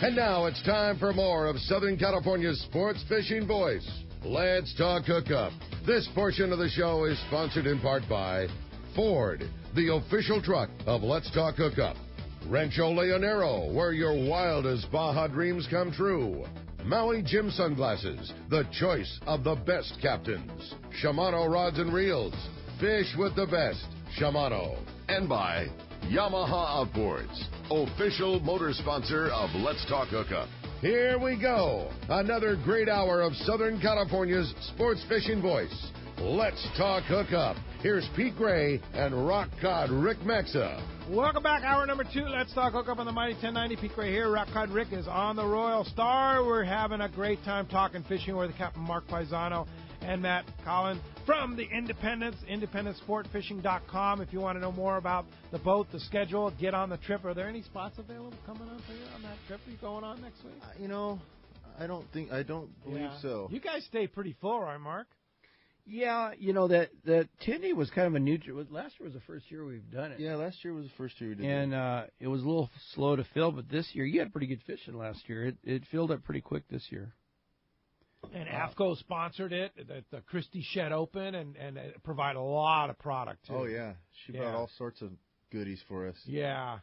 And now it's time for more of Southern California's sports fishing voice. Let's talk hookup. This portion of the show is sponsored in part by Ford, the official truck of Let's Talk Hookup. Rancho Leonero, where your wildest Baja dreams come true. Maui Jim Sunglasses, the choice of the best captains. Shimano Rods and Reels, fish with the best. Shimano. And by Yamaha Outboards, official motor sponsor of Let's Talk Hookup. Here we go. Another great hour of Southern California's sports fishing voice. Let's Talk Hookup. Here's Pete Gray and Rock Cod Rick Mexa. Welcome back, hour number 2. Let's Talk Hookup on the Mighty 1090. Pete Gray here. Rock Cod Rick is on the Royal Star. We're having a great time talking fishing with Captain Mark Pisano and Matt Kaullen from the Independence, independentsportfishing.com. If you want to know more about the boat, the schedule, get on the trip. Are there any spots available coming up for you on that trip? Are you going on next week? I don't believe so. You guys stay pretty full, right, Mark? Yeah, that Tindy was kind of a new. Last year was the first year we've done it. Yeah, last year was the first year we did it. And it was a little slow to fill, but this year, you had pretty good fishing last year. It filled up pretty quick this year. And AFCO sponsored it, the Christie Shed Open, and it provided a lot of product, too. Oh, yeah. She brought all sorts of goodies for us. Yeah.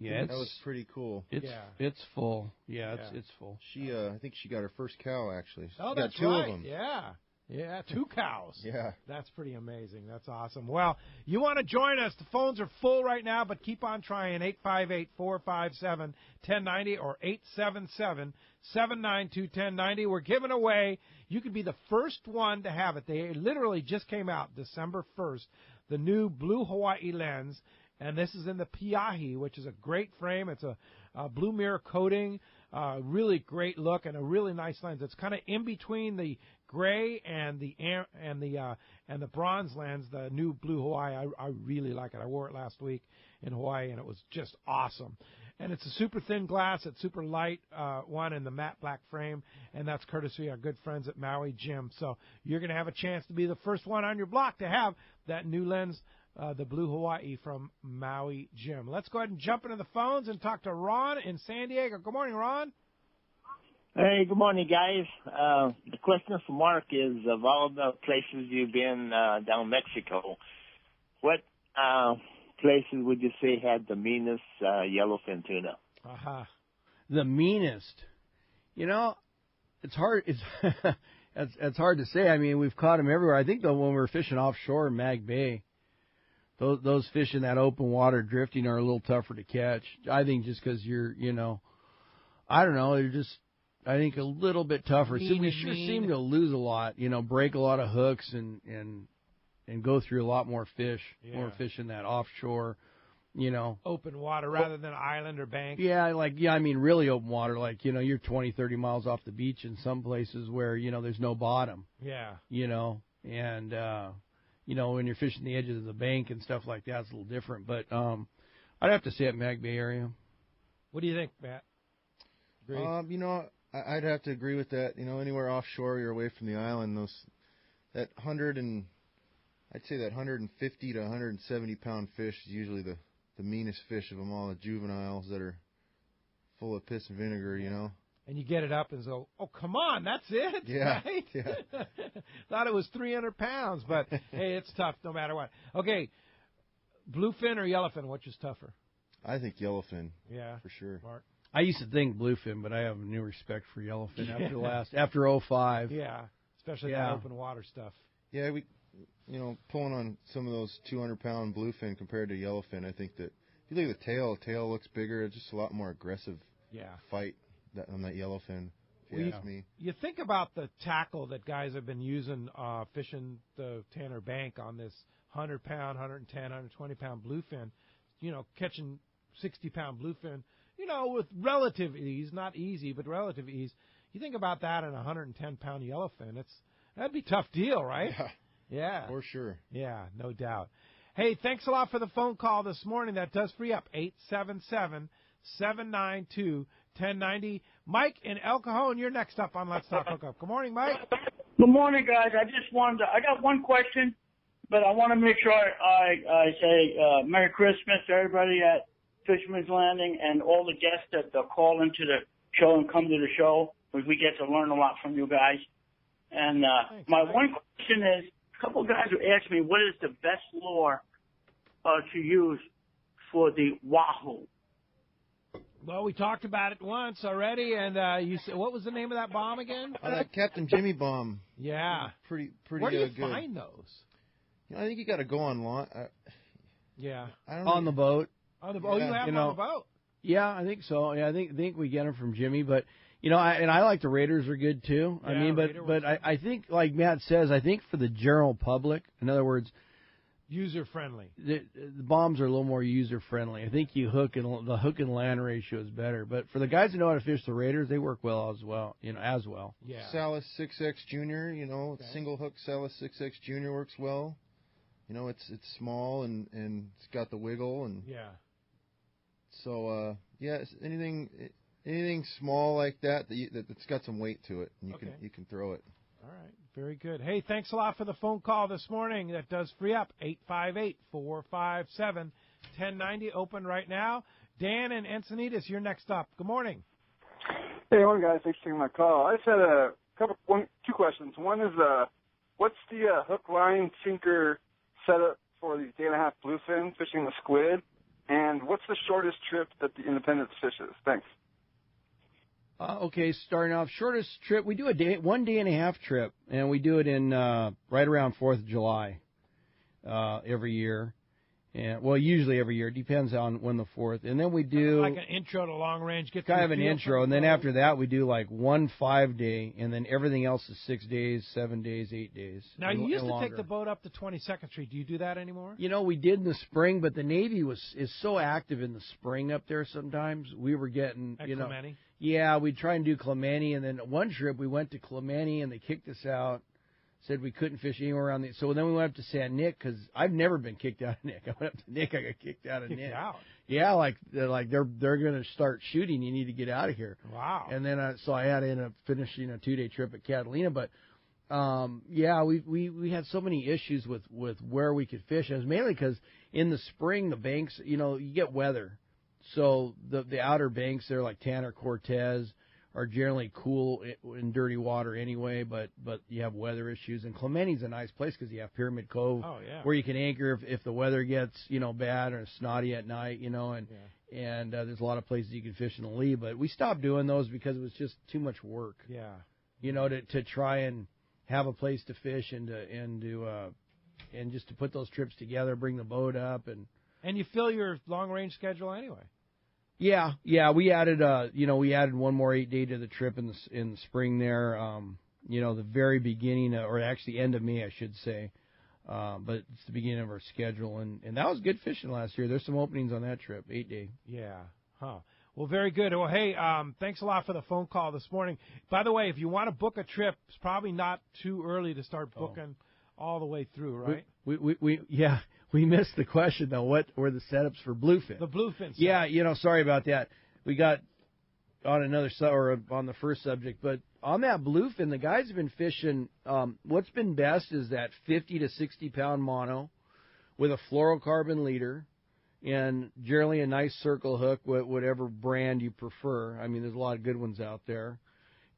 Yeah, that was pretty cool. It's full. Yeah, it's full. She, I think she got her first cow, actually. She got two right. of them. Yeah, 2 cows. Yeah. That's pretty amazing. That's awesome. Well, you want to join us. The phones are full right now, but keep on trying. 858-457-1090 or 877-792-1090. We're giving away. You could be the first one to have it. They literally just came out December 1st, the new Blue Hawaii lens. And this is in the Piahi, which is a great frame. It's a blue mirror coating, really great look, and a really nice lens. It's kind of in between the gray and the bronze lens. The new Blue Hawaii, I really like it. I wore it last week in Hawaii, and it was just awesome. And it's a super thin glass. It's super light one in the matte black frame, and that's courtesy of our good friends at Maui Jim. So you're going to have a chance to be the first one on your block to have that new lens, the Blue Hawaii from Maui Jim. Let's go ahead and jump into the phones and talk to Ron in San Diego. Good morning, Ron. Hey, good morning, guys. The question for Mark is, of all the places you've been down Mexico, what places would you say had the meanest yellowfin tuna? The meanest. It's hard. It's hard to say. I mean, we've caught them everywhere. I think, though, when we were fishing offshore in Mag Bay, those fish in that open water drifting are a little tougher to catch. I think just because I don't know, they're just, I think, a little bit tougher. So we sure seem to lose a lot, break a lot of hooks and go through a lot more fish, more fish in that offshore, open water rather than island or bank. I mean, really open water, like, you're 20, 30 miles off the beach in some places where, there's no bottom. Yeah. And, when you're fishing the edges of the bank and stuff like that, it's a little different. But I'd have to say at Mag Bay area. What do you think, Matt? Agree? I'd have to agree with that. Anywhere offshore, you're away from the island, that 150 to 170 pound fish is usually the meanest fish of them all, the juveniles that are full of piss and vinegar, And you get it up and go, oh, come on, that's it? Yeah. Right? Yeah. Thought it was 300 pounds, but, hey, it's tough no matter what. Okay, bluefin or yellowfin, which is tougher? I think yellowfin. Yeah. For sure. Mark? I used to think bluefin, but I have a new respect for yellowfin after 05. Yeah, especially that open water stuff. Yeah, we, pulling on some of those 200-pound bluefin compared to yellowfin, I think that if you look at the tail looks bigger. It's just a lot more aggressive fight on that yellowfin, if you ask me. You think about the tackle that guys have been using fishing the Tanner Bank on this 100-pound, 110, 120-pound bluefin, catching 60-pound bluefin, with relative ease, not easy, but relative ease. You think about that in a 110-pound yellowfin, that'd be a tough deal, right? Yeah. For sure. Yeah, no doubt. Hey, thanks a lot for the phone call this morning. That does free up 877-792-1090. Mike in El Cajon, you're next up on Let's Talk Hookup. Good morning, Mike. Good morning, guys. I got one question, but I want to make sure I say Merry Christmas to everybody at Fisherman's Landing and all the guests that call into the show and come to the show, because we get to learn a lot from you guys. And my one question is, a couple of guys have asked me what is the best lure to use for the wahoo. Well, we talked about it once already, and you said, what was the name of that bomb again? That Captain Jimmy bomb. Yeah. Pretty Where do you good. find those? You know, I think you got to go online. Yeah. I don't on know. the boat. Oh, you have them on the boat? Yeah, I think so. Yeah, I think we get them from Jimmy, but I like the Raiders are good too. Yeah, I mean, but I think like Matt says, I think for the general public, in other words, user friendly. The bombs are a little more user friendly. I think the hook and land ratio is better. But for the guys who know how to fish the Raiders, they work well as well. Yeah. Salas 6X Junior, single hook Salas 6X Junior works well. It's small and it's got the wiggle and yeah. So anything small like that's got some weight to it, and you can throw it. All right, very good. Hey, thanks a lot for the phone call this morning. That does free up 858-457-1090, open right now. Dan and Encinitas, you're next up. Good morning. Hey, morning guys. Thanks for taking my call. I just had two questions. One is, what's the hook, line, sinker setup for these day-and-a-half bluefin fishing the squid? And what's the shortest trip that the Independence fishes? Thanks. Okay, starting off, shortest trip, we do 1 day and a half trip, and we do it in right around 4th of July every year. And usually every year. It depends on when the 4th. And then we do like an intro to long range. Kind of an intro, and then after that we do like 1 5-day, and then everything else is 6 days, 7 days, 8 days. Now you used to take the boat up to 22nd Street. Do you do that anymore? We did in the spring, but the Navy is so active in the spring up there. Sometimes we were getting Clemente? Yeah, we'd try and do Clemente, and then one trip we went to Clemente and they kicked us out. Said we couldn't fish anywhere around so then we went up to San Nick, because I've never been kicked out of Nick. I went up to Nick, I got kicked out of Nick. Out. Yeah, like they're going to start shooting. You need to get out of here. Wow. And then so I had to end up finishing a 2-day trip at Catalina. But we had so many issues with where we could fish. And it was mainly because in the spring the banks, you get weather, so the outer banks there like Tanner Cortez are generally cool in dirty water anyway, but you have weather issues. And Clemente's a nice place because you have Pyramid Cove, where you can anchor if the weather gets bad or snotty at night, and there's a lot of places you can fish in the lee. But we stopped doing those because it was just too much work. Yeah. To try and have a place to fish and just to put those trips together, bring the boat up and you fill your long range schedule anyway. Yeah, we added one more 8-day to the trip in the spring there. The very beginning, or actually end of May, I should say. But it's the beginning of our schedule, and that was good fishing last year. There's some openings on that trip, 8-day. Yeah, Well, very good. Well, hey, thanks a lot for the phone call this morning. By the way, if you want to book a trip, it's probably not too early to start booking all the way through, right? We missed the question, though. What were the setups for bluefin? The bluefin. Yeah, sorry about that. We got on on the first subject, but on that bluefin, the guys have been fishing. What's been best is that 50 to 60 pound mono with a fluorocarbon leader and generally a nice circle hook, whatever brand you prefer. I mean, there's a lot of good ones out there.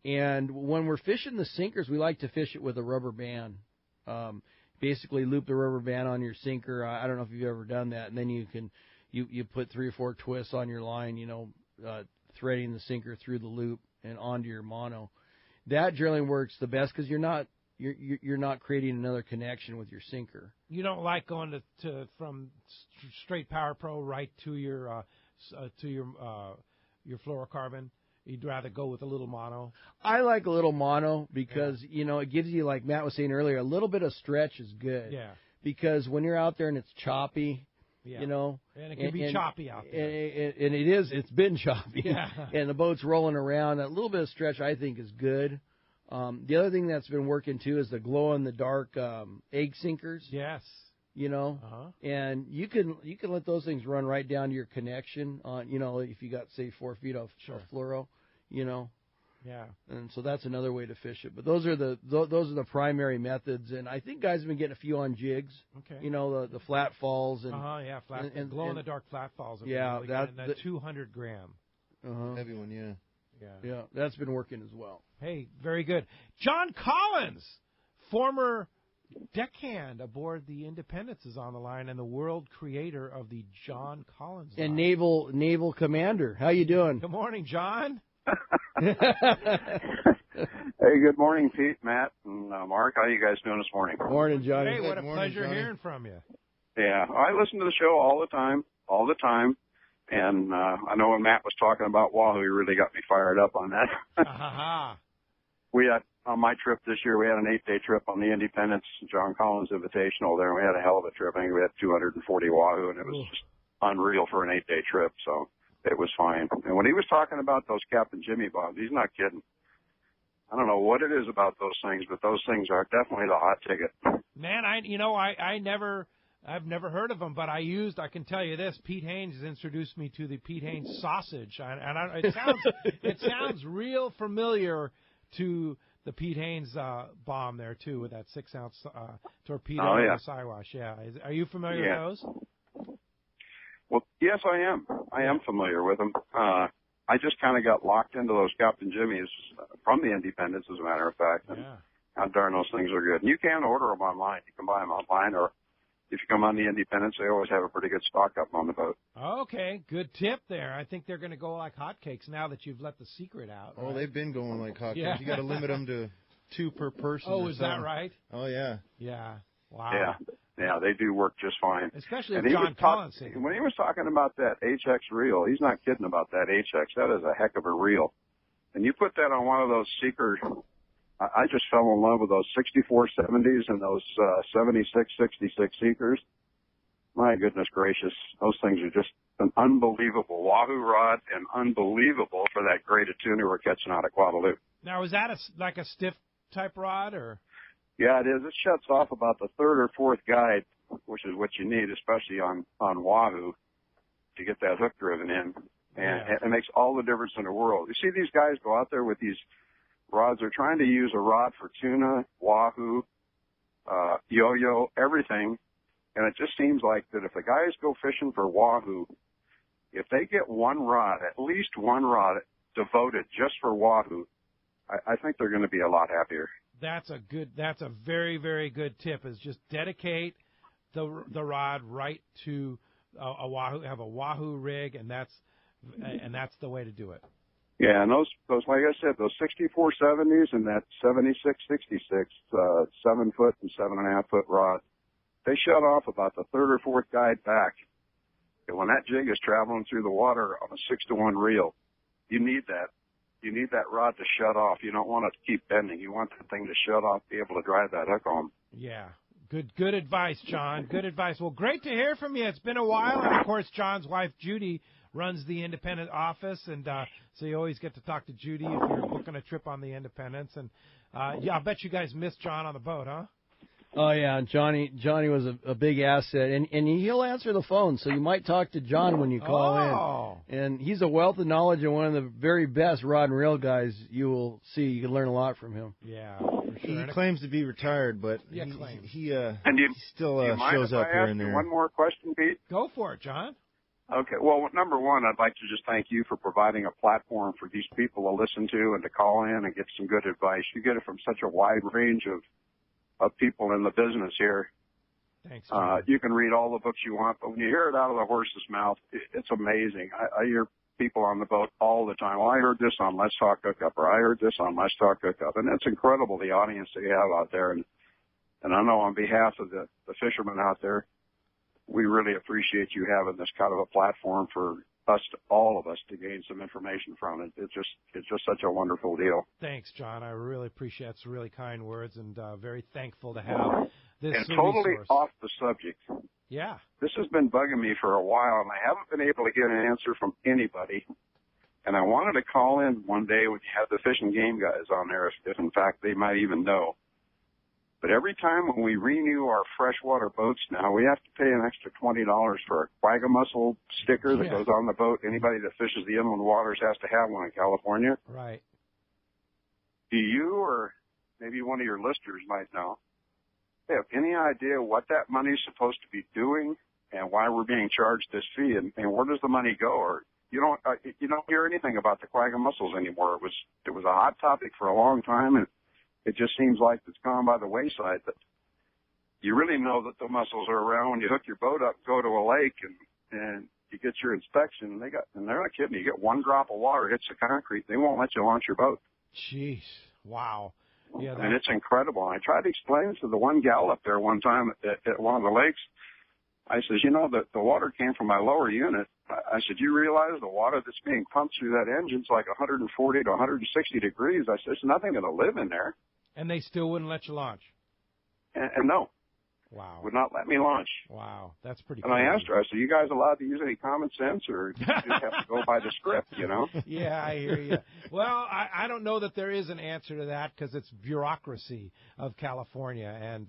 And when we're fishing the sinkers, we like to fish it with a rubber band. Basically loop the rubber band on your sinker. I don't know if you've ever done that. And then you put 3 or 4 twists on your line, threading the sinker through the loop and onto your mono. That generally works the best because you're not creating another connection with your sinker. You don't like going from straight Power Pro right to your fluorocarbon. You'd rather go with a little mono? I like a little mono because, it gives you, like Matt was saying earlier, a little bit of stretch is good. Yeah. Because when you're out there and it's choppy, And it can be choppy out there. And it's been choppy. Yeah. And the boat's rolling around. A little bit of stretch, I think, is good. The other thing that's been working, too, is the glow-in-the-dark egg sinkers. Yes. And you can let those things run right down to your connection on, if you got, say, 4 feet of fluoro, Yeah. And so that's another way to fish it. But those are the primary methods. And I think guys have been getting a few on jigs. Okay. The flat falls and glow in the dark flat falls. Yeah, that 200 gram. Heavy one, yeah. Yeah, that's been working as well. Hey, very good. John Collins, former deckhand aboard the Independence, is on the line, and the world creator of the John Collins line. And naval commander. How you doing? Good morning, John. Hey, good morning, Pete, Matt, and Mark. How you guys doing this morning? Morning, Johnny. Hey, what a morning, pleasure Johnny. hearing from you. Yeah, I listen to the show all the time. And I know when Matt was talking about Wahoo, he really got me fired up on that. We had, on my trip this year, we had an 8-day trip on the Independence John Collins Invitational there, and we had a hell of a trip. I think we had 240 Wahoo, and it was just unreal for an 8-day trip, so it was fine. And when he was talking about those Captain Jimmy bombs, he's not kidding. I don't know what it is about those things, but those things are definitely the hot ticket. Man, I've never heard of them, but I can tell you this, Pete Haynes has introduced me to the Pete Haynes sausage, it sounds real familiar to the Pete Haynes bomb there, too, with that 6-ounce torpedo on the Siwash. Yeah. Are you familiar with those? Well, yes, I am. I am familiar with them. I just kind of got locked into those Captain Jimmys from the Independence, as a matter of fact. And how darn those things are good. And you can order them online. You can buy them online, or if you come on the Independence, they always have a pretty good stock up on the boat. Okay, good tip there. I think they're going to go like hotcakes now that you've let the secret out. Oh, they've been going like hotcakes. Yeah. You got to limit them to 2 per person. Oh, is that right? Oh, yeah. Yeah. Wow. Yeah, they do work just fine. Especially if John Collins. When he was talking about that HX reel, he's not kidding about that HX. That is a heck of a reel. And you put that on one of those Seeker, I just fell in love with those 6470s and those 7666 Seekers. My goodness gracious, those things are just an unbelievable Wahoo rod and unbelievable for that grade of tuna we're catching out of Guadalupe. Now, is that like a stiff type rod, or? Yeah, it is. It shuts off about the 3rd or 4th guide, which is what you need, especially on Wahoo, to get that hook driven in. And it makes all the difference in the world. You see these guys go out there with these rods. They're trying to use a rod for tuna, Wahoo, yo-yo, everything. And it just seems like that if the guys go fishing for Wahoo, if they get one rod, at least one rod devoted just for Wahoo, I think they're going to be a lot happier. That's a very, very good tip, is just dedicate the rod right to a Wahoo, have a Wahoo rig, and that's the way to do it. Yeah, and those like I said, those 6470s and that 7666 7-foot and 7.5-foot rod, they shut off about the 3rd or 4th guide back. And when that jig is traveling through the water on a 6-to-1 reel, you need that. You need that rod to shut off. You don't want it to keep bending. You want the thing to shut off, be able to drive that hook home. Yeah. Good advice, John. Good advice. Well, great to hear from you. It's been a while. And, of course, John's wife, Judy, runs the Independent office. And so you always get to talk to Judy if you're booking a trip on the Independence. And, I bet you guys missed John on the boat, huh? Oh, yeah, Johnny was a big asset, and he'll answer the phone, so you might talk to John when you call in. And he's a wealth of knowledge and one of the very best rod and reel guys you will see. You can learn a lot from him. Yeah, for sure. He claims to be retired, but he still shows up here and there. One more question, Pete? Go for it, John. Okay, well, number one, I'd like to just thank you for providing a platform for these people to listen to and to call in and get some good advice. You get it from such a wide range of people in the business here. Thanks. You can read all the books you want, but when you hear it out of the horse's mouth, it's amazing. I hear people on the boat all the time. Well, I heard this on Let's Talk Hookup, or I heard this on Let's Talk Hookup. And it's incredible, the audience that you have out there. And I know on behalf of the fishermen out there, we really appreciate you having this kind of a platform for us, all of us, to gain some information from it. It's just such a wonderful deal. Thanks, John. I really appreciate it. It's really kind words, and very thankful to have this And totally resource. off the subject. Yeah. This has been bugging me for a while, and I haven't been able to get an answer from anybody. And I wanted to call in one day when you have the Fish and Game guys on there, if in fact they might even know. But every time when we renew our freshwater boats now, we have to pay an extra $20 for a quagga-mussel sticker that goes on the boat. Anybody that fishes the inland waters has to have one in California. Right. Do you, or maybe one of your listeners might know, have any idea what that money is supposed to be doing and why we're being charged this fee, and where does the money go? Or you don't hear anything about the quagga mussels anymore. It was a hot topic for a long time, and it just seems like it's gone by the wayside. But you really know that the mussels are around when you hook your boat up, go to a lake, and you get your inspection. And they're not kidding. You get one drop of water hits the concrete, they won't let you launch your boat. Jeez, wow. Yeah, I mean, it's incredible. I tried to explain it to the one gal up there one time at one of the lakes. I says, the water came from my lower unit. I said, you realize the water that's being pumped through that engine's like 140 to 160 degrees. I said, there's nothing going to live in there. And they still wouldn't let you launch? And no. Wow. Would not let me launch. Wow, that's pretty cool. And I asked her, I said, you guys allowed to use any common sense, or do you just have to go by the script, Yeah, I hear you. Well, I don't know that there is an answer to that because it's bureaucracy of California, and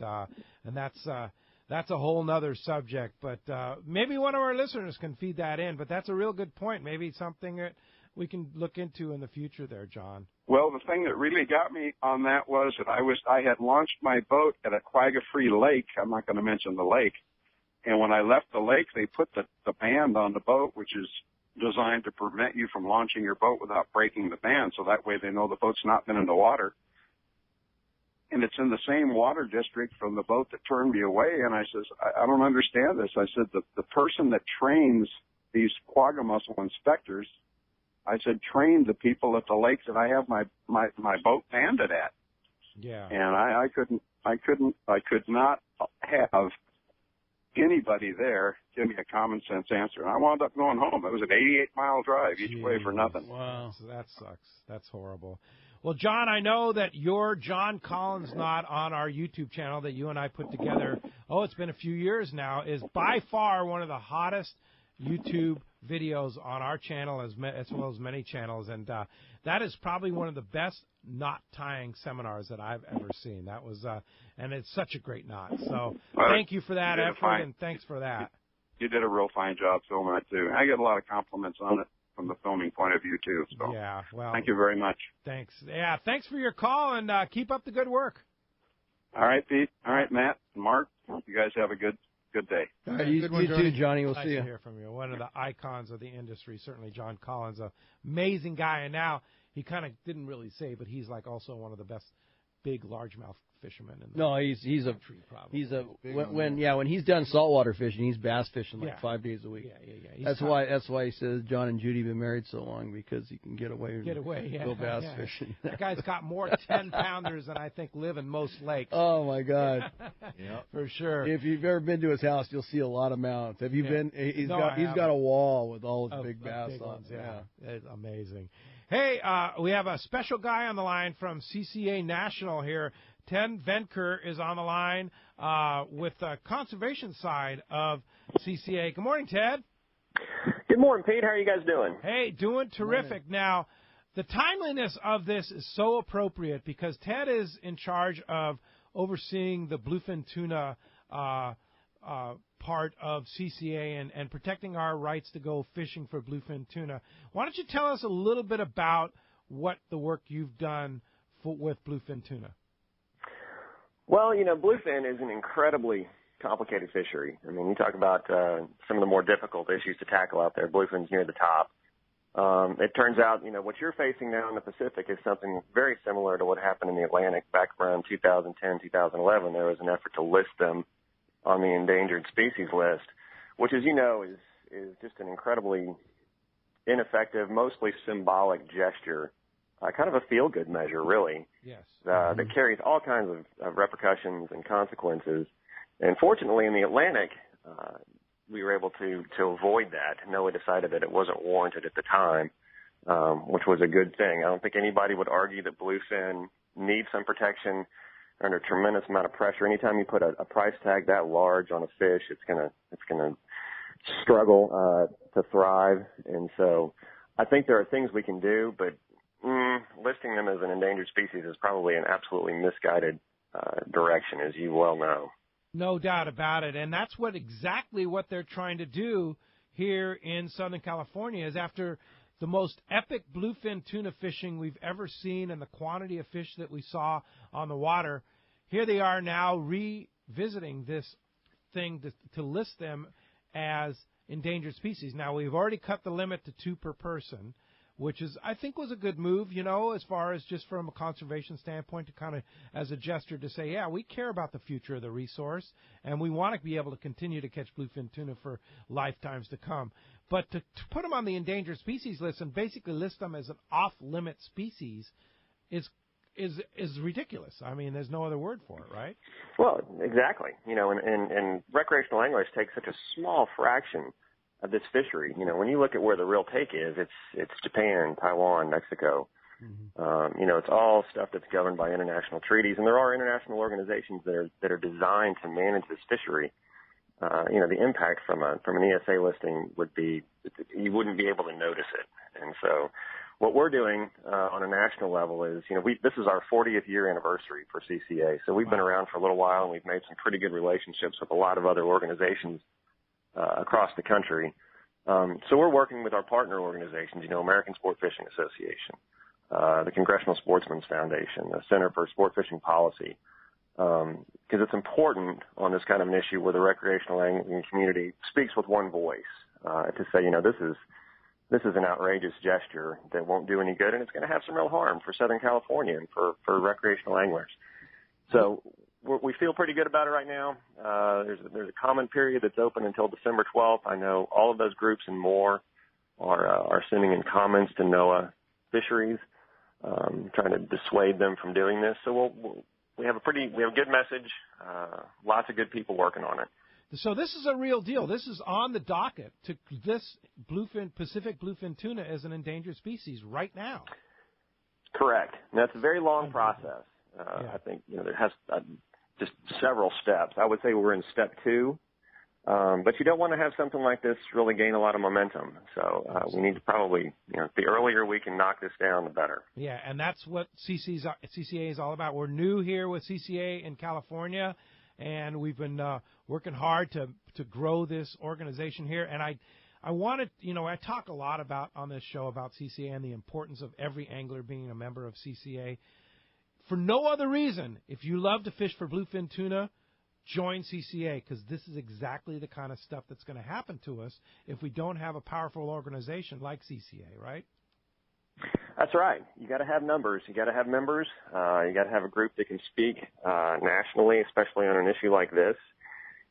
that's a whole nother subject. But maybe one of our listeners can feed that in. But that's a real good point. Maybe something that we can look into in the future there, John. Well, the thing that really got me on that was that I had launched my boat at a quagga-free lake. I'm not going to mention the lake. And when I left the lake, they put the band on the boat, which is designed to prevent you from launching your boat without breaking the band. So that way they know the boat's not been in the water. And it's in the same water district from the boat that turned me away. And I says, I don't understand this. I said, the person that trains these quagga mussel inspectors, I said, train the people at the lake that I have my boat banded at. Yeah. And I could not have anybody there give me a common sense answer. And I wound up going home. It was an 88-mile drive each way for nothing. Wow. That sucks. That's horrible. Well, John, I know that your John Collins Knot on our YouTube channel that you and I put together, it's been a few years now, is by far one of the hottest YouTube videos on our channel as well as many channels. And that is probably one of the best knot tying seminars that I've ever seen. That was, and it's such a great knot. So thank you for that effort, and thanks for that. You did a real fine job filming it, too. I get a lot of compliments on it from the filming point of view, too. So yeah, well, thank you very much. Thanks. Yeah, thanks for your call, and keep up the good work. All right, Pete. All right, Matt and Mark. You guys have a good day. All right, you too, Johnny. We'll see you. Nice to hear from you. One of the icons of the industry, certainly John Collins, an amazing guy. And now he kind of didn't really say, but he's like also one of the best big largemouth fishermen. When he's done saltwater fishing, he's bass fishing 5 days a week. Yeah. That's why he says John and Judy have been married so long, because he can get away. Go bass fishing. That guy's got more 10-pounders than I think live in most lakes. Oh my God. Yeah, for sure. If you've ever been to his house, you'll see a lot of mounts. Have you been? He's got a wall with all his big bass on. Yeah, it's amazing. Hey, we have a special guy on the line from CCA National here. Ted Venker is on the line with the conservation side of CCA. Good morning, Ted. Good morning, Pete. How are you guys doing? Hey, doing terrific. Now, the timeliness of this is so appropriate because Ted is in charge of overseeing the bluefin tuna part of CCA and protecting our rights to go fishing for bluefin tuna. Why don't you tell us a little bit about what the work you've done with bluefin tuna? Well, bluefin is an incredibly complicated fishery. I mean, you talk about some of the more difficult issues to tackle out there. Bluefin's near the top. It turns out, what you're facing now in the Pacific is something very similar to what happened in the Atlantic back around 2010, 2011. There was an effort to list them on the endangered species list, which, as you know, is just an incredibly ineffective, mostly symbolic gesture, kind of a feel-good measure, really. Yes. That carries all kinds of repercussions and consequences. And fortunately, in the Atlantic, we were able to avoid that. NOAA decided that it wasn't warranted at the time, which was a good thing. I don't think anybody would argue that bluefin needs some protection. Under a tremendous amount of pressure. Anytime you put a price tag that large on a fish, it's gonna struggle to thrive. And so, I think there are things we can do, but listing them as an endangered species is probably an absolutely misguided direction, as you well know. No doubt about it, and that's exactly what they're trying to do here in Southern California. Is after the most epic bluefin tuna fishing we've ever seen and the quantity of fish that we saw on the water, here they are now revisiting this thing to list them as endangered species. Now, we've already cut the limit to 2 per person, which is, I think, was a good move, as far as just from a conservation standpoint, to kind of as a gesture to say, yeah, we care about the future of the resource, and we want to be able to continue to catch bluefin tuna for lifetimes to come. But to put them on the endangered species list and basically list them as an off-limit species is ridiculous. I mean, there's no other word for it, right? Well, exactly. And recreational anglers take such a small fraction of this fishery. When you look at where the real take is, it's Japan, Taiwan, Mexico. Mm-hmm. It's all stuff that's governed by international treaties, and there are international organizations that are designed to manage this fishery. The impact from an ESA listing would be you wouldn't be able to notice it. And so, what we're doing on a national level is, this is our 40th year anniversary for CCA. So we've been around for a little while, and we've made some pretty good relationships with a lot of other organizations across the country. So we're working with our partner organizations, American Sport Fishing Association, the Congressional Sportsmen's Foundation, the Center for Sport Fishing Policy, because it's important on this kind of an issue where the recreational angling community speaks with one voice to say, this is an outrageous gesture that won't do any good, and it's going to have some real harm for Southern California and for recreational anglers. So we feel pretty good about it right now. There's a comment period that's open until December 12th. I know all of those groups and more are sending in comments to NOAA Fisheries, trying to dissuade them from doing this. So we have a good message. Lots of good people working on it. So this is a real deal. This is on the docket to this Pacific bluefin tuna as an endangered species right now. Correct. Now, it's a very long process. I think there has just several steps. I would say we're in step 2, but you don't want to have something like this really gain a lot of momentum. So we need to probably, the earlier we can knock this down, the better. Yeah, and that's what CCA is all about. We're new here with CCA in California, and we've been working hard to grow this organization here. And I wanted, I talk a lot about on this show about CCA and the importance of every angler being a member of CCA. For no other reason, if you love to fish for bluefin tuna, join CCA, because this is exactly the kind of stuff that's going to happen to us if we don't have a powerful organization like CCA, right? That's right. You got to have numbers. You got to have members. You got to have a group that can speak nationally, especially on an issue like this.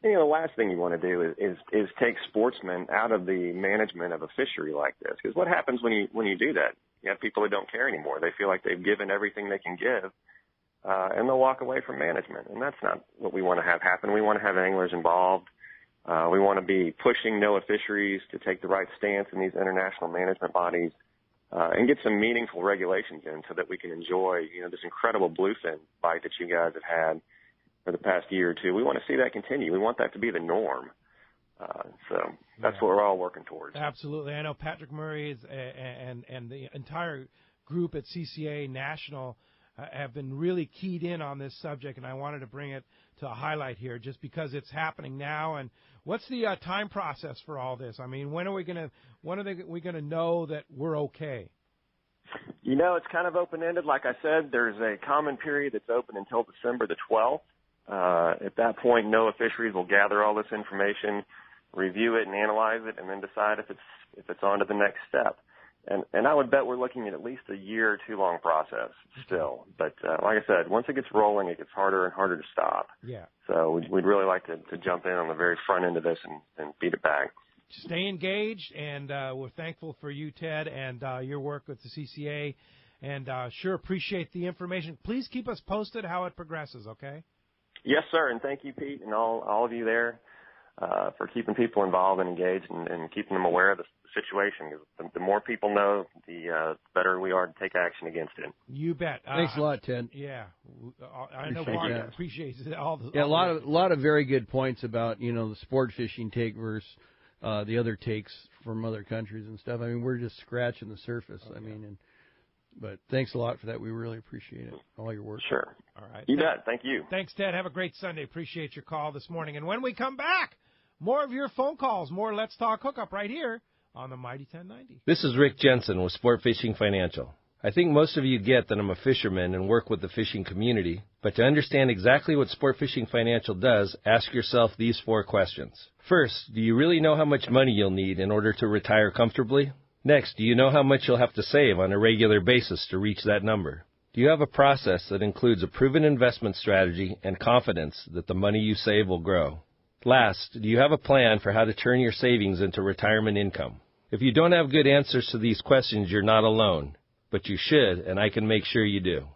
And, the last thing you want to do is take sportsmen out of the management of a fishery like this. Because what happens when you do that? You have people who don't care anymore. They feel like they've given everything they can give, and they'll walk away from management. And that's not what we want to have happen. We want to have anglers involved. We want to be pushing NOAA Fisheries to take the right stance in these international management bodies and get some meaningful regulations in so that we can enjoy, this incredible bluefin bite that you guys have had for the past year or two. We want to see that continue. We want that to be the norm. So that's what we're all working towards. Absolutely. I know Patrick Murray and the entire group at CCA National have been really keyed in on this subject, and I wanted to bring it to a highlight here just because it's happening now. And what's the time process for all this? I mean, when are we going to know that we're okay? It's kind of open-ended. Like I said, there's a comment period that's open until December the 12th. At that point, NOAA Fisheries will gather all this information, review it and analyze it, and then decide if it's on to the next step. And I would bet we're looking at least a year or 2 long process still. But like I said, once it gets rolling, it gets harder and harder to stop. Yeah. So we'd really like to jump in on the very front end of this and beat it back. Stay engaged, and we're thankful for you, Ted, and your work with the CCA, and sure appreciate the information. Please keep us posted how it progresses, okay? Yes, sir, and thank you, Pete, and all of you there for keeping people involved and engaged and keeping them aware of the situation. The more people know, the better we are to take action against it. You bet. Thanks a lot, Ted. Yeah, I know Mark appreciates all the. Yeah, a lot of very good points about the sport fishing take versus the other takes from other countries and stuff. I mean, we're just scratching the surface. Okay. I mean, but thanks a lot for that. We really appreciate it, all your work. Sure. All right. You bet. Thank you. Thanks, Ted. Have a great Sunday. Appreciate your call this morning. And when we come back, more of your phone calls, more Let's Talk Hookup right here on the Mighty 1090. This is Rick Jensen with Sport Fishing Financial. I think most of you get that I'm a fisherman and work with the fishing community, but to understand exactly what Sport Fishing Financial does, ask yourself these 4 questions. First, do you really know how much money you'll need in order to retire comfortably? Next, do you know how much you'll have to save on a regular basis to reach that number? Do you have a process that includes a proven investment strategy and confidence that the money you save will grow? Last, do you have a plan for how to turn your savings into retirement income? If you don't have good answers to these questions, you're not alone. But you should, and I can make sure you do.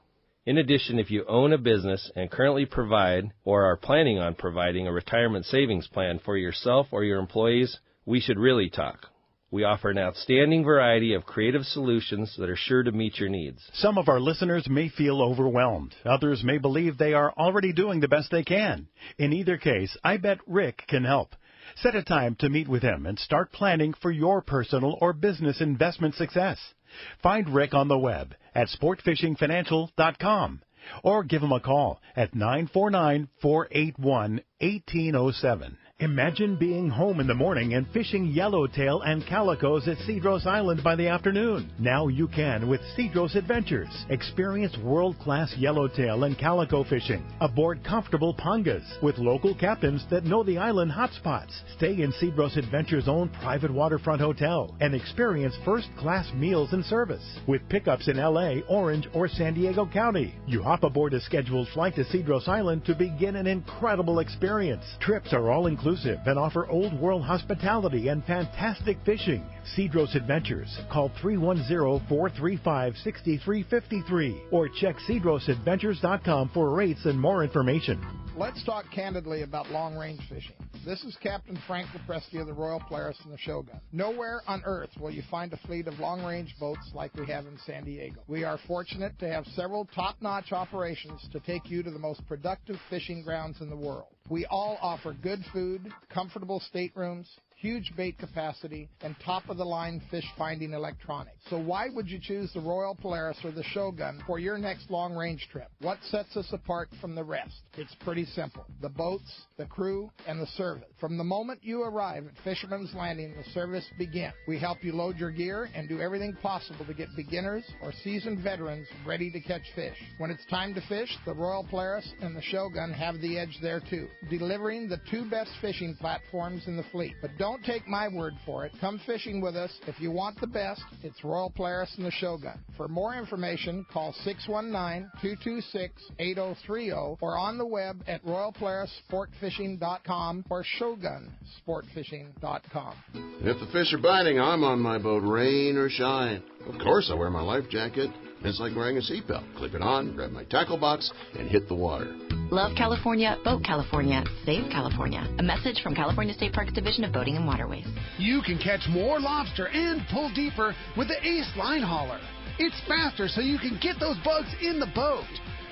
In addition, if you own a business and currently provide or are planning on providing a retirement savings plan for yourself or your employees, we should really talk. We offer an outstanding variety of creative solutions that are sure to meet your needs. Some of our listeners may feel overwhelmed. Others may believe they are already doing the best they can. In either case, I bet Rick can help. Set a time to meet with him and start planning for your personal or business investment success. Find Rick on the web at sportfishingfinancial.com or give him a call at 949-481-1807. Imagine being home in the morning and fishing yellowtail and calicos at Cedros Island by the afternoon. Now you can with Cedros Adventures. Experience world-class yellowtail and calico fishing aboard comfortable pangas with local captains that know the island hotspots. Stay in Cedros Adventures' own private waterfront hotel and experience first-class meals and service with pickups in L.A., Orange, or San Diego County. You hop aboard a scheduled flight to Cedros Island to begin an incredible experience. Trips are all inclusive and offer old world hospitality and fantastic fishing. Cedros Adventures. Call 310-435-6353 or check cedrosadventures.com for rates and more information. Let's talk candidly about long-range fishing. This is Captain Frank Lepresti of the Royal Polaris and the Shogun. Nowhere on Earth will you find a fleet of long-range boats like we have in San Diego. We are fortunate to have several top-notch operations to take you to the most productive fishing grounds in the world. We all offer good food, comfortable staterooms, huge bait capacity, and top-of-the-line fish-finding electronics. So why would you choose the Royal Polaris or the Shogun for your next long-range trip? What sets us apart from the rest? It's pretty simple. The boats, the crew, and the service. From the moment you arrive at Fisherman's Landing, the service begins. We help you load your gear and do everything possible to get beginners or seasoned veterans ready to catch fish. When it's time to fish, the Royal Polaris and the Shogun have the edge there too, delivering the 2 best fishing platforms in the fleet. But don't take my word for it. Come fishing with us. If you want the best, it's Royal Polaris and the Shogun. For more information, call 619-226-8030 or on the web at royalpolarissportfishing.com or shogunsportfishing.com. If the fish are biting, I'm on my boat, rain or shine. Of course, I wear my life jacket. It's like wearing a seatbelt. Clip it on, grab my tackle box, and hit the water. Love California, vote California, save California. A message from California State Parks Division of Boating and Waterways. You can catch more lobster and pull deeper with the Ace Line Hauler. It's faster so you can get those bugs in the boat.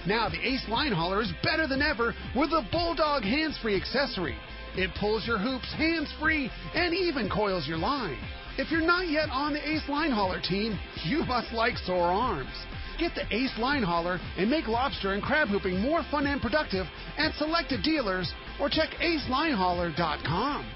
Now the Ace Line Hauler is better than ever with a Bulldog hands-free accessory. It pulls your hoops hands-free and even coils your line. If you're not yet on the Ace Line Hauler team, you must like sore arms. Get the Ace Line Hauler and make lobster and crab hooping more fun and productive at selected dealers or check acelinehauler.com.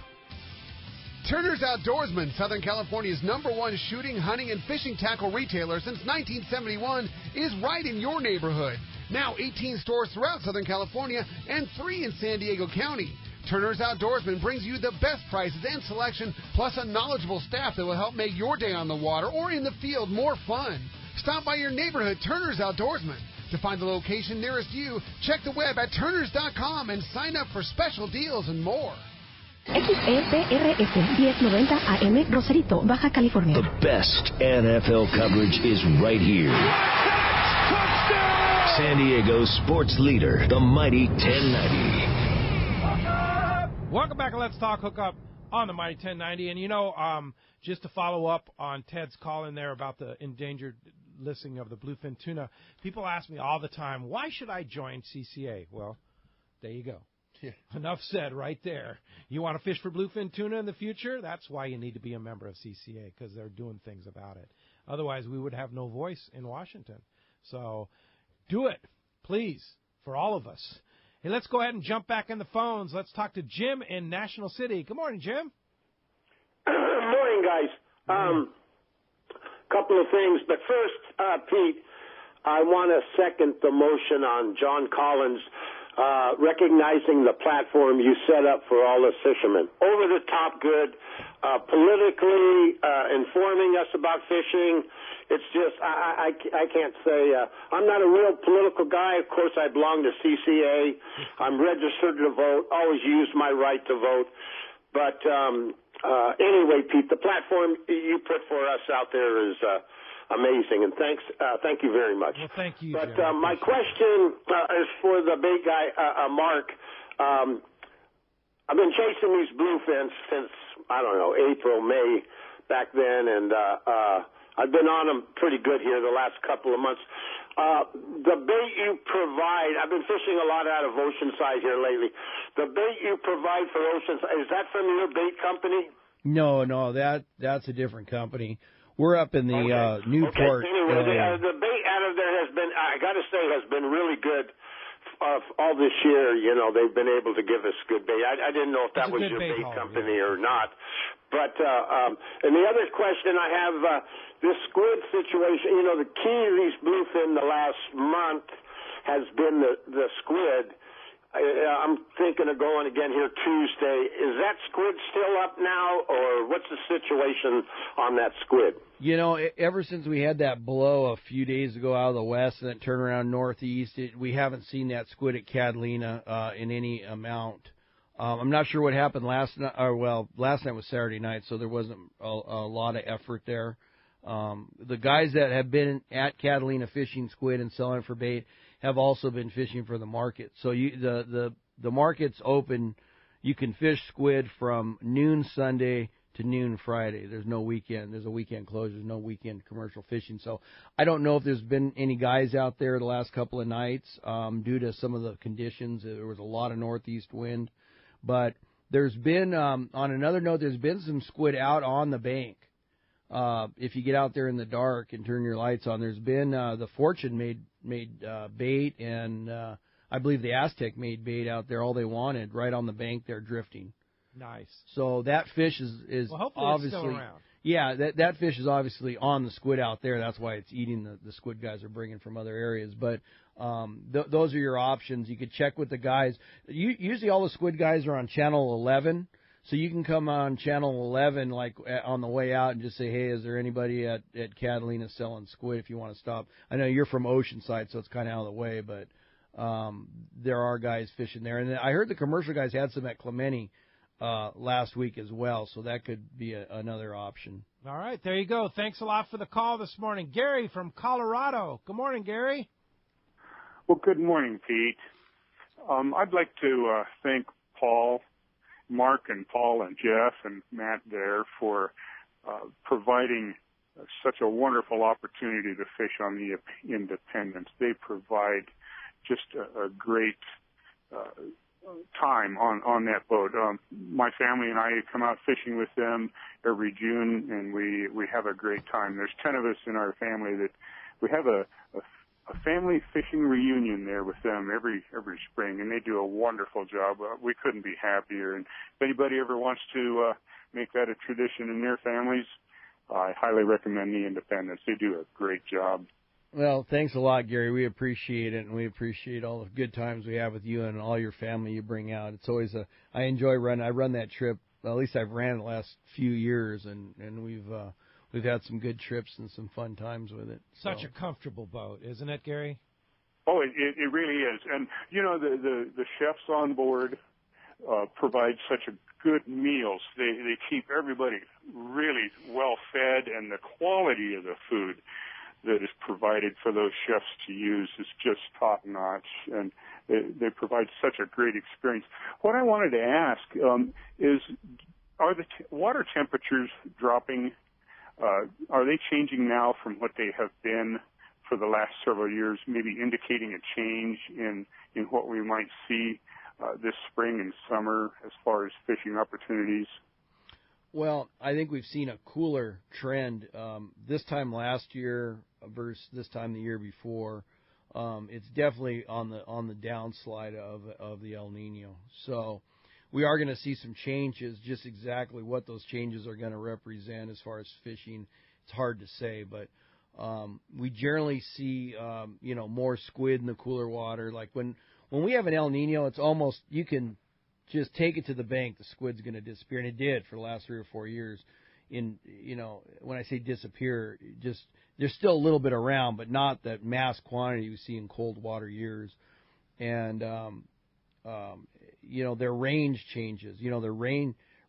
Turner's Outdoorsman, Southern California's #1 shooting, hunting, and fishing tackle retailer since 1971, is right in your neighborhood. Now 18 stores throughout Southern California and 3 in San Diego County. Turner's Outdoorsman brings you the best prices and selection, plus a knowledgeable staff that will help make your day on the water or in the field more fun. Stop by your neighborhood Turner's Outdoorsman. To find the location nearest you, check the web at turners.com and sign up for special deals and more. XEPRS 1090 AM Rosarito, Baja California. The best NFL coverage is right here. San Diego sports leader, the mighty 1090. Welcome back to Let's Talk Hookup on the mighty 1090. And, just to follow up on Ted's call in there about the endangered listing of the bluefin tuna, people ask me all the time, why should I join CCA? Well, there you go. Yeah. Enough said right there. You want to fish for bluefin tuna in the future? That's why you need to be a member of CCA, because they're doing things about it. Otherwise, we would have no voice in Washington. So do it, please, for all of us. Hey, let's go ahead and jump back in the phones. Let's talk to Jim in National City. Good morning, Jim. Morning, guys. couple of things. But first, Pete, I want to second the motion on John Collins recognizing the platform you set up for all the fishermen. Over the top good, politically informing us about fishing. It's just, I can't say, I'm not a real political guy. Of course, I belong to CCA. I'm registered to vote, always use my right to vote. But anyway, Pete, the platform you put for us out there is amazing, and thank you very much. Well, thank you, But Jim. my question is for the big guy, Mark. I've been chasing these bluefins since, I don't know, April, May, back then, and I've been on them pretty good here the last couple of months. The bait you provide, I've been fishing a lot out of Oceanside here lately. The bait you provide for Oceanside, is that from your bait company? No, that's a different company. We're up in the Newport. Okay. Anyway, area. the bait out of there has been, I got to say, has been really good. All this year, you know, they've been able to give us good bait. I didn't know if that was your bait company or not. But, and the other question I have, this squid situation, you know, the key to these bluefin the last month has been the squid. I'm thinking of going again here Tuesday. Is that squid still up now, or what's the situation on that squid? You know, ever since we had that blow a few days ago out of the west and then turn around northeast, we haven't seen that squid at Catalina in any amount. I'm not sure what happened last night. Last night was Saturday night, so there wasn't a lot of effort there. The guys that have been at Catalina fishing squid and selling it for bait have also been fishing for the market. So the market's open. You can fish squid from noon Sunday to noon Friday. There's no weekend. There's a weekend closure. There's no weekend commercial fishing. So I don't know if there's been any guys out there the last couple of nights due to some of the conditions. There was a lot of northeast wind. But there's been, on another note, there's been some squid out on the bank. If you get out there in the dark and turn your lights on, there's been the Fortune made bait, and I believe the Aztec made bait out there, all they wanted, right on the bank there drifting. Nice. So that fish is well, hopefully obviously it's still around. Yeah, that fish is obviously on the squid out there. That's why it's eating the squid guys are bringing from other areas. But those are your options. You could check with the guys. Usually all the squid guys are on Channel 11, so you can come on Channel 11 like on the way out and just say, hey, is there anybody at Catalina selling squid if you want to stop? I know you're from Oceanside, so it's kind of out of the way, but there are guys fishing there. And I heard the commercial guys had some at Clemente last week as well, so that could be another option. All right, there you go. Thanks a lot for the call this morning. Gary from Colorado. Good morning, Gary. Well, good morning, Pete. I'd like to thank Mark and Paul and Jeff and Matt there for providing such a wonderful opportunity to fish on the Independence. They provide just a great time on that boat. My family and I come out fishing with them every June, and we have a great time. There's 10 of us in our family that we have a family fishing reunion there with them every spring, and they do a wonderful job. We couldn't be happier. And if anybody ever wants to make that a tradition in their families, I highly recommend the Independence. They do a great job. Well, thanks a lot, Gary. We appreciate it, and we appreciate all the good times we have with you and all your family you bring out. It's always I enjoy running. I run that trip. Well, at least I've ran it the last few years, and we've had some good trips and some fun times with it. Such a comfortable boat, isn't it, Gary? Oh, it really is. And you know, the chefs on board provide such a good meals. They keep everybody really well fed, and the quality of the food that is provided for those chefs to use is just top notch, and they provide such a great experience. What I wanted to ask is, are the water temperatures dropping? Are they changing now from what they have been for the last several years, maybe indicating a change in what we might see this spring and summer as far as fishing opportunities? Well, I think we've seen a cooler trend this time last year versus this time the year before. It's definitely on the downslide of the El Nino. So we are going to see some changes. Just exactly what those changes are going to represent as far as fishing it's hard to say, but we generally see more squid in the cooler water. Like when we have an El Nino, it's almost you can just take it to the bank. The squid's going to disappear, and it did for the last 3 or 4 years. When I say disappear, just there's still a little bit around, but not that mass quantity we see in cold water years. And their range changes. Their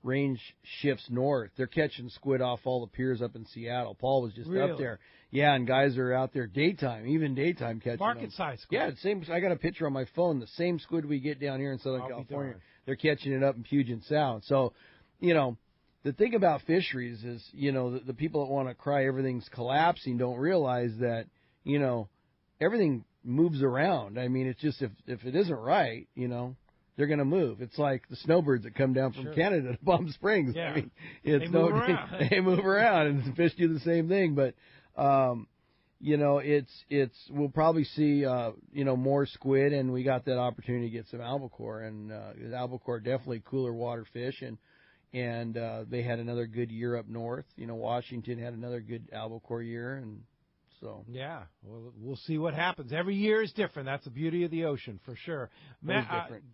range shifts north. They're catching squid off all the piers up in Seattle. Paul was just up there. Yeah, and guys are out there even daytime catching market them. size squid. Yeah, same. I got a picture on my phone. The same squid we get down here in Southern California. They're catching it up in Puget Sound. So, the thing about fisheries is, the people that want to cry everything's collapsing don't realize that, everything moves around. I mean, it's just if it isn't right, they're going to move. It's like the snowbirds that come down from Canada to Palm Springs. Yeah. I mean, They move around. They move around, and the fish do the same thing. But, we'll probably see, more squid, and we got that opportunity to get some albacore. And albacore definitely cooler water fish, and they had another good year up north. Washington had another good albacore year, and so. Yeah, we'll see what happens. Every year is different. That's the beauty of the ocean, for sure.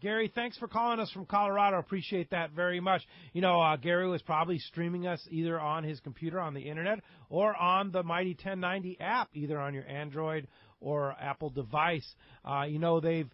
Gary, thanks for calling us from Colorado. Appreciate that very much. Gary was probably streaming us either on his computer on the internet or on the Mighty 1090 app, either on your Android or Apple device. They've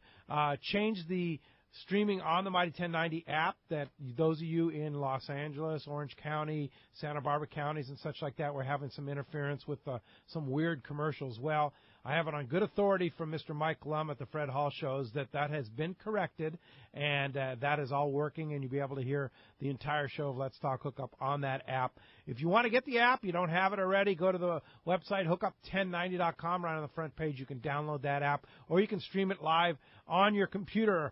changed the streaming on the Mighty 1090 app, that those of you in Los Angeles, Orange County, Santa Barbara counties and such like that, we're having some interference with some weird commercials. Well, I have it on good authority from Mr. Mike Lum at the Fred Hall Shows that has been corrected, and that is all working, and you'll be able to hear the entire show of Let's Talk Hookup on that app. If you want to get the app, you don't have it already, go to the website, hookup1090.com. Right on the front page, you can download that app, or you can stream it live on your computer.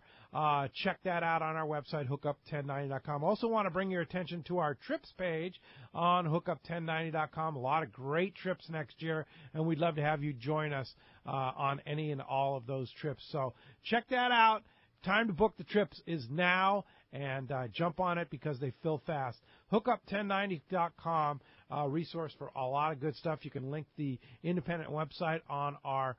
Check that out on our website, hookup1090.com. Also want to bring your attention to our trips page on hookup1090.com. A lot of great trips next year, and we'd love to have you join us on any and all of those trips. So check that out. Time to book the trips is now, and jump on it because they fill fast. Hookup1090.com, resource for a lot of good stuff. You can link the independent website on our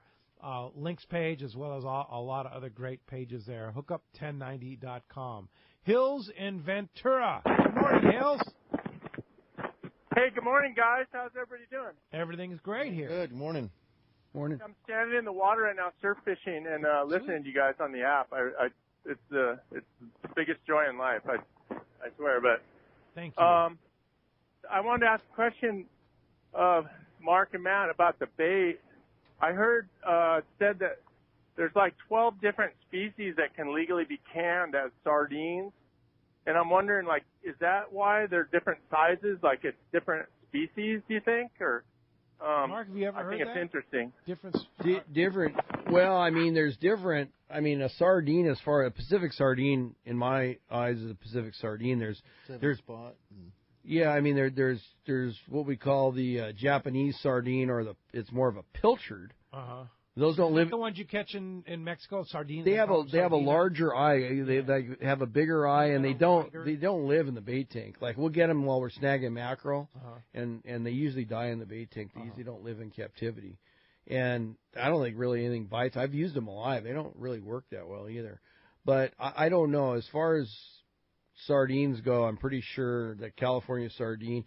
links page, as well as a lot of other great pages there. Hookup1090.com. Hills in Ventura. Good morning, Hills. Hey, good morning, guys. How's everybody doing? Everything's great here. Good morning. Morning. I'm standing in the water right now, surf fishing, and listening to you guys on the app. It's the biggest joy in life. I swear. But thank you. I wanted to ask a question of Mark and Matt about the bait. I heard said that there's like 12 different species that can legally be canned as sardines, and I'm wondering, like, is that why they're different sizes? Like, it's different species, do you think? Or Mark, have you ever heard that? I think it's interesting. Different. Well, I mean, there's different. I mean, a sardine, as far as a Pacific sardine, in my eyes, is a Pacific sardine. There's spot. Yeah, I mean, there's what we call the Japanese sardine, or it's more of a pilchard. Those don't live. The ones you catch in Mexico, sardines. They have a larger eye. They have a bigger eye, and they don't live in the bait tank. Like, we'll get them while we're snagging mackerel, and they usually die in the bait tank. They usually don't live in captivity, and I don't think really anything bites. I've used them alive. They don't really work that well either. But I don't know, as far as sardines go, I'm pretty sure that California sardine,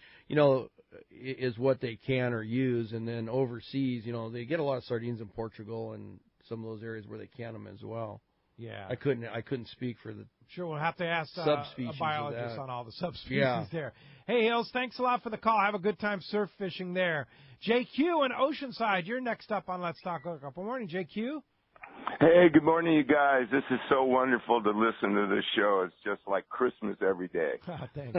is what they can or use, and then overseas, they get a lot of sardines in Portugal and some of those areas where they can them as well. Yeah, I couldn't speak for the. Sure, we'll have to ask subspecies a biologist on all the subspecies yeah. there. Hey, Hills, thanks a lot for the call. Have a good time surf fishing there. JQ in Oceanside, you're next up on Let's Talk Hookup. Good morning, JQ. Hey, good morning, you guys. This is so wonderful to listen to this show. It's just like Christmas every day. Thanks.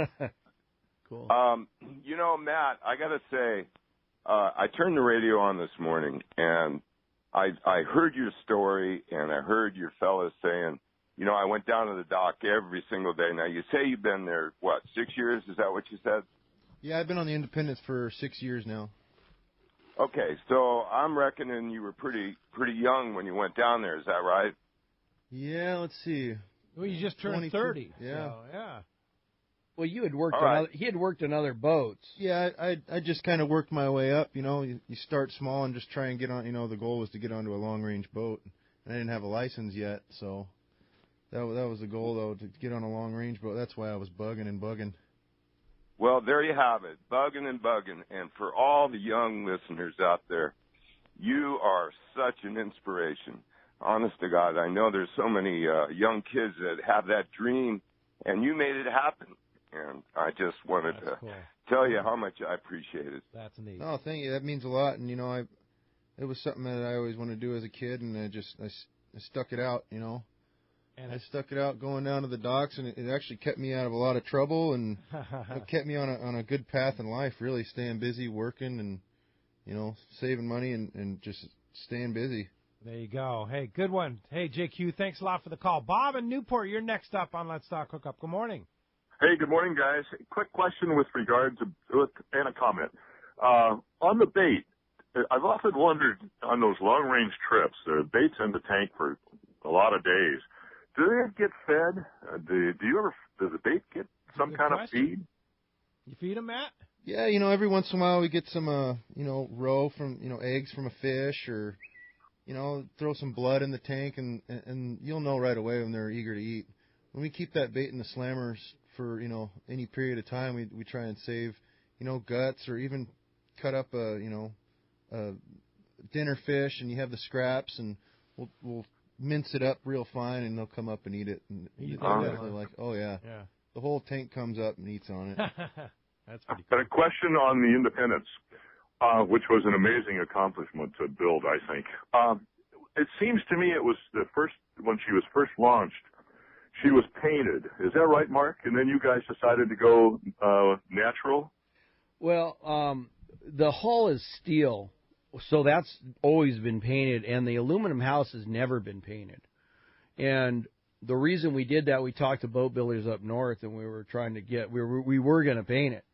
Cool. Matt, I got to say, I turned the radio on this morning, and I heard your story, and I heard your fellas saying, I went down to the dock every single day. Now, you say you've been there, 6 years? Is that what you said? Yeah, I've been on the Independence for 6 years now. Okay, so I'm reckoning you were pretty young when you went down there. Is that right? Yeah, let's see. Well, you just turned 30. Yeah. So, yeah. Well, you had worked. He had worked on other boats. Yeah, I just kind of worked my way up. You start small and just try and get on. The goal was to get onto a long range boat. And I didn't have a license yet, so that was the goal though, to get on a long range boat. That's why I was bugging. Well, there you have it, bugging. And for all the young listeners out there, you are such an inspiration. Honest to God, I know there's so many young kids that have that dream, and you made it happen. And I just wanted to tell you how much I appreciate it. That's neat. No, thank you. That means a lot. And it was something that I always wanted to do as a kid, and I stuck it out. And I stuck it out going down to the docks, and it actually kept me out of a lot of trouble, and it kept me on a good path in life. Really staying busy, working, and saving money, and just staying busy. There you go. Hey, good one. Hey, JQ, thanks a lot for the call. Bob in Newport, you're next up on Let's Talk Hookup. Good morning. Hey, good morning, guys. Quick question with regard to and a comment. On the bait, I've often wondered on those long-range trips, the bait's in the tank for a lot of days. Do they get fed? Does the bait get some kind of feed? You feed them, Matt? Yeah, every once in a while we get some, roe from, eggs from a fish, or, throw some blood in the tank, and you'll know right away when they're eager to eat. When we keep that bait in the slammers for, any period of time, we try and save, guts, or even cut up a dinner fish, and you have the scraps, and we'll mince it up real fine, and they'll come up and eat it. And they're definitely like, oh yeah, the whole tank comes up and eats on it. That's pretty cool. But a question on the Independence, which was an amazing accomplishment to build, I think. It seems to me it was when she was first launched, she was painted. Is that right, Mark? And then you guys decided to go natural? Well, the hull is steel, so that's always been painted, and the aluminum house has never been painted. And the reason we did that, we talked to boat builders up north, and we were trying to we were going to paint it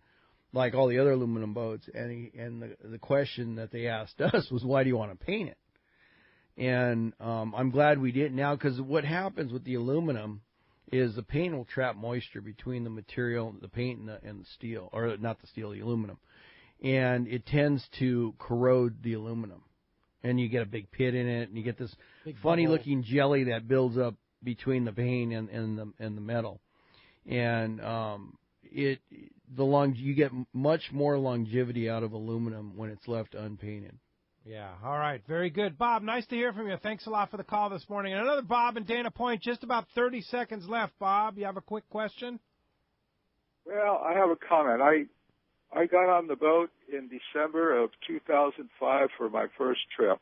like all the other aluminum boats. And the question that they asked us was, why do you want to paint it? And I'm glad we didn't now, because what happens with the aluminum is the paint will trap moisture between the material, the paint, and the steel, or not the steel, the aluminum. And it tends to corrode the aluminum. And you get a big pit in it, and you get this funny-looking jelly that builds up between the paint and the metal. And you get much more longevity out of aluminum when it's left unpainted. Yeah, all right, very good. Bob, nice to hear from you. Thanks a lot for the call this morning. And another Bob in Dana Point, just about 30 seconds left. Bob, you have a quick question? Well, I have a comment. I got on the boat in December of 2005 for my first trip.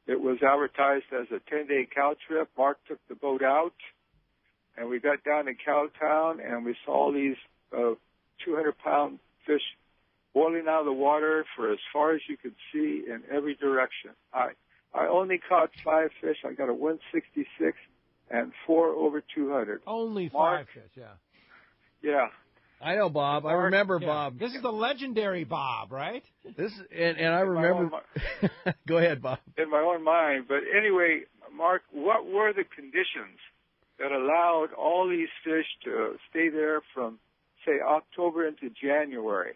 It was advertised as a 10-day cow trip. Mark took the boat out, and we got down to Cowtown, and we saw these 200-pound fish boiling out of the water for as far as you could see in every direction. I only caught 5 fish. I got a 166 and 4 over 200. Only Mark, 5 fish, yeah. Yeah. I know, Bob. I remember Bob. This is the legendary Bob, right? And I remember. Go ahead, Bob. In my own mind. But anyway, Mark, what were the conditions that allowed all these fish to stay there from, say, October into January?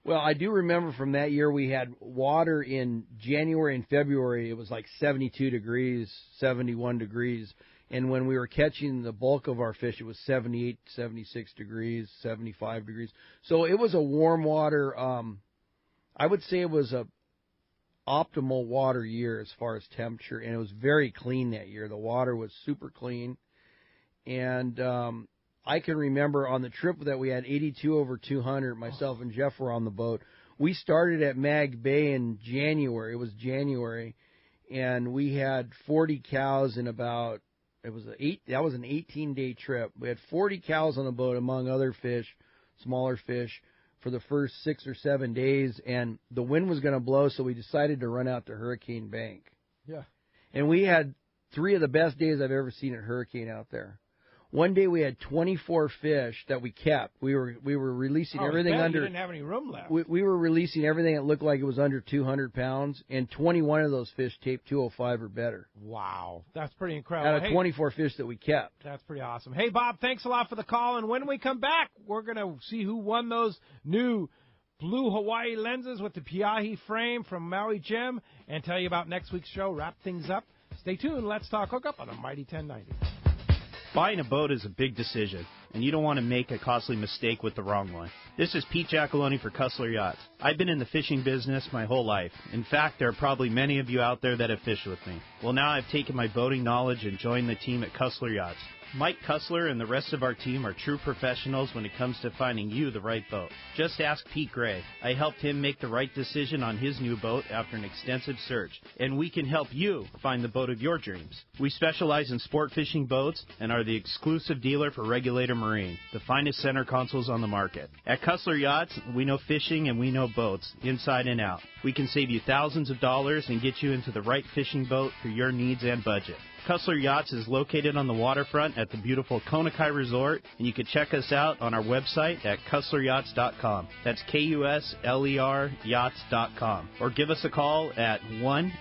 Well, I do remember from that year we had water in January and February. It was like 72 degrees, 71 degrees. And when we were catching the bulk of our fish, it was 78, 76 degrees, 75 degrees. So it was a warm water. I would say it was a optimal water year as far as temperature, and it was very clean that year. The water was super clean. And I can remember on the trip that we had 82 over 200, myself and Jeff were on the boat. We started at Mag Bay in January. It was January, and we had 40 cows in about... That was an 18-day trip. We had 40 cows on the boat, among other fish, smaller fish, for the first 6 or 7 days, and the wind was going to blow, so we decided to run out to Hurricane Bank. Yeah. And we had 3 of the best days I've ever seen at Hurricane out there. One day we had 24 fish that we kept. We were releasing everything under. You didn't have any room left. We were releasing everything that looked like it was under 200 pounds, and 21 of those fish taped 205 or better. Wow, that's pretty incredible. Out of 24 fish that we kept. That's pretty awesome. Hey, Bob, thanks a lot for the call. And when we come back, we're going to see who won those new Blue Hawaii lenses with the Piahi frame from Maui Jim and tell you about next week's show. Wrap things up. Stay tuned. Let's talk hookup on a Mighty 1090. Buying a boat is a big decision, and you don't want to make a costly mistake with the wrong one. This is Pete Giacalone for Cussler Yachts. I've been in the fishing business my whole life. In fact, there are probably many of you out there that have fished with me. Well, now I've taken my boating knowledge and joined the team at Cussler Yachts. Mike Cussler and the rest of our team are true professionals when it comes to finding you the right boat. Just ask Pete Gray. I helped him make the right decision on his new boat after an extensive search, and we can help you find the boat of your dreams. We specialize in sport fishing boats and are the exclusive dealer for Regulator Marine, the finest center consoles on the market. At Cussler Yachts, we know fishing and we know boats, inside and out. We can save you thousands of dollars and get you into the right fishing boat for your needs and budget. Cussler Yachts is located on the waterfront at the beautiful Konakai Resort, and you can check us out on our website at CusslerYachts.com. That's KUSLER Yachts.com. Or give us a call at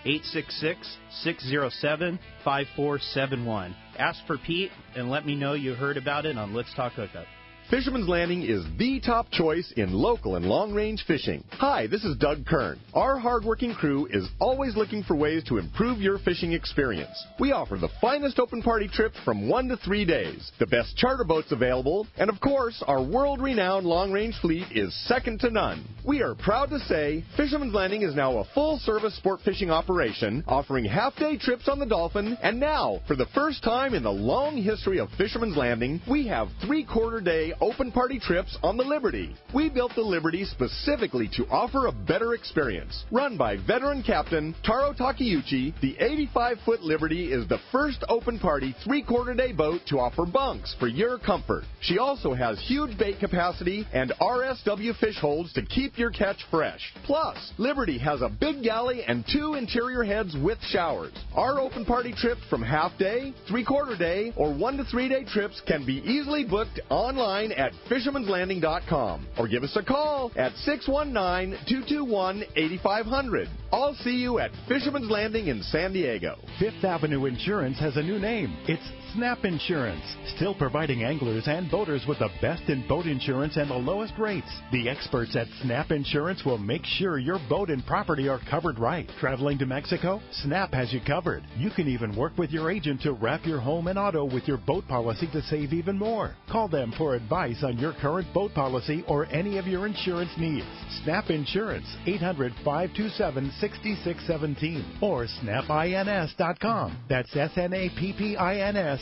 1-866-607-5471. Ask for Pete and let me know you heard about it on Let's Talk Hookup. Fisherman's Landing is the top choice in local and long-range fishing. Hi, this is Doug Kern. Our hardworking crew is always looking for ways to improve your fishing experience. We offer the finest open party trips from 1 to 3 days, the best charter boats available, and of course, our world-renowned long-range fleet is second to none. We are proud to say Fisherman's Landing is now a full-service sport fishing operation, offering half-day trips on the Dolphin, and now, for the first time in the long history of Fisherman's Landing, we have 3/4-day open party trips on the Liberty. We built the Liberty specifically to offer a better experience. Run by veteran captain Taro Takeuchi, the 85-foot Liberty is the first open party 3/4-day boat to offer bunks for your comfort. She also has huge bait capacity and RSW fish holds to keep your catch fresh. Plus, Liberty has a big galley and 2 interior heads with showers. Our open party trips from half-day, 3/4-day, or 1 to 3 day trips can be easily booked online at fishermanslanding.com or give us a call at 619-221-8500. I'll see you at Fisherman's Landing in San Diego. Fifth Avenue Insurance has a new name. It's Snap Insurance, still providing anglers and boaters with the best in boat insurance and the lowest rates. The experts at Snap Insurance will make sure your boat and property are covered right. Traveling to Mexico? Snap has you covered. You can even work with your agent to wrap your home and auto with your boat policy to save even more. Call them for advice on your current boat policy or any of your insurance needs. Snap Insurance, 800-527-6617 or snapins.com. That's SNAPPINS.com.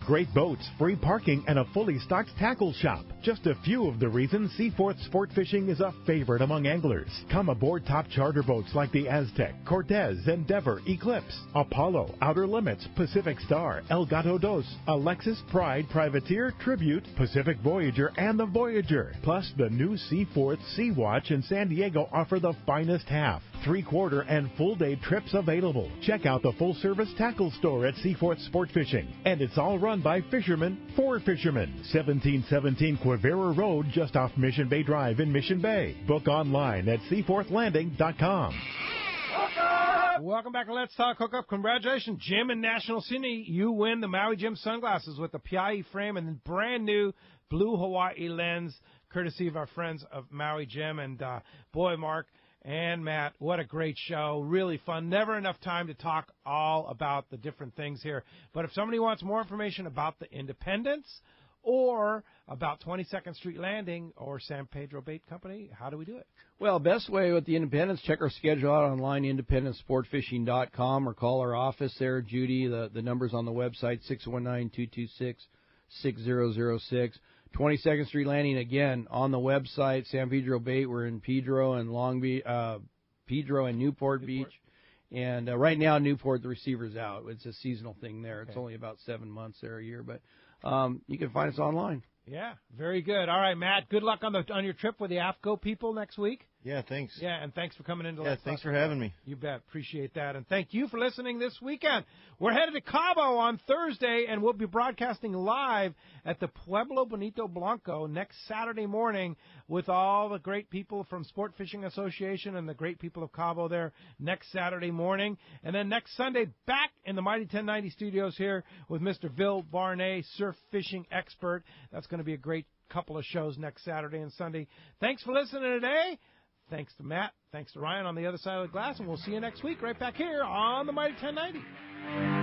Great boats, free parking, and a fully stocked tackle shop. Just a few of the reasons Seaforth Sport Fishing is a favorite among anglers. Come aboard top charter boats like the Aztec, Cortez, Endeavor, Eclipse, Apollo, Outer Limits, Pacific Star, El Gato Dos, Alexis, Pride, Privateer, Tribute, Pacific Voyager, and the Voyager. Plus, the new Seaforth Sea-Watch in San Diego offer the finest half, 3/4, and full-day trips available. Check out the full-service tackle store at Seaforth Sport Fishing. And it's all run by fishermen for fishermen. 1717 Quivira Road, just off Mission Bay Drive in Mission Bay. Book online at seaforthlanding.com. Welcome back to Let's Talk Hookup. Congratulations, Jim in National City. You win the Maui Jim sunglasses with the Piahi frame and the brand new Blue Hawaii lens, courtesy of our friends of Maui Jim. And boy, Mark and Matt, what a great show. Really fun. Never enough time to talk all about the different things here. But if somebody wants more information about the Independence or about 22nd Street Landing or San Pedro Bait Company, how do we do it? Well, best way with the Independence, check our schedule out online, independentsportfishing.com, or call our office there, Judy. The number's on the website, 619-226-6006. 22nd Street Landing, again, on the website. San Pedro Bait, we're in Pedro and Long Beach, Pedro and Newport Beach. And right now, Newport, the receiver's out. It's a seasonal thing there. Okay. It's only about 7 months there a year, but you can find us online. Yeah, very good. All right, Matt, good luck on your trip with the AFCO people next week. Yeah, thanks. Yeah, and thanks for coming into Yeah, thanks for having me. You bet. Appreciate that. And thank you for listening this weekend. We're headed to Cabo on Thursday, and we'll be broadcasting live at the Pueblo Bonito Blanco next Saturday morning with all the great people from Sport Fishing Association and the great people of Cabo there next Saturday morning. And then next Sunday, back in the Mighty 1090 studios here with Mr. Bill Barnett, surf fishing expert. That's going to be a great couple of shows next Saturday and Sunday. Thanks for listening today. Thanks to Matt. Thanks to Ryan on the other side of the glass. And we'll see you next week right back here on the Mighty 1090.